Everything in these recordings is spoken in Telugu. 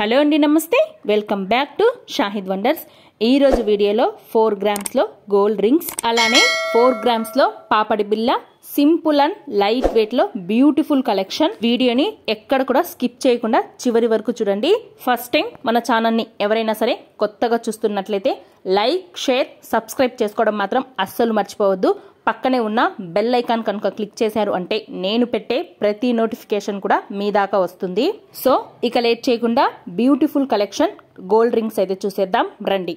హలో అండి, నమస్తే. Welcome back to Shahid wonders. ఈ రోజు వీడియోలో 4 గ్రామ్స్ లో గోల్డ్ రింగ్స్, అలానే 4 గ్రామ్స్ లో పాపడి బిల్ల, సింపుల్ అండ్ లైట్ వెయిట్ లో బ్యూటిఫుల్ కలెక్షన్. వీడియోని ఎక్కడ కూడా స్కిప్ చేయకుండా చివరి వరకు చూడండి. ఫస్ట్ టైం మన ఛానల్ ని ఎవరైనా సరే కొత్తగా చూస్తున్నట్లయితే లైక్, షేర్, సబ్స్క్రైబ్ చేసుకోవడం మాత్రం అస్సలు మర్చిపోవద్దు. పక్కనే ఉన్న బెల్ ఐకాన్ కనుక క్లిక్ చేశారు అంటే నేను పెట్టే ప్రతి నోటిఫికేషన్ కూడా మీ దాకా వస్తుంది. సో ఇక లేట్ చేయకుండా బ్యూటిఫుల్ కలెక్షన్ గోల్డ్ రింగ్స్ అయితే చూసేద్దాం రండి.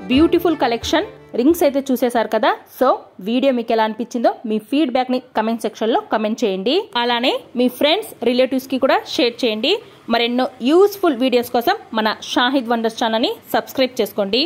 బ్యూటిఫుల్ కలెక్షన్ రింగ్స్ అయితే చూసేశారు కదా. సో వీడియో మీకు ఎలా అనిపించిందో మీ ఫీడ్బ్యాక్ ని కమెంట్ సెక్షన్ లో కమెంట్ చేయండి. అలానే మీ ఫ్రెండ్స్, రిలేటివ్స్ కి కూడా షేర్ చేయండి. మరెన్నో యూస్ఫుల్ వీడియోస్ కోసం మన షాహిద్ వండర్స్ ఛానల్ ని సబ్స్క్రైబ్ చేసుకోండి.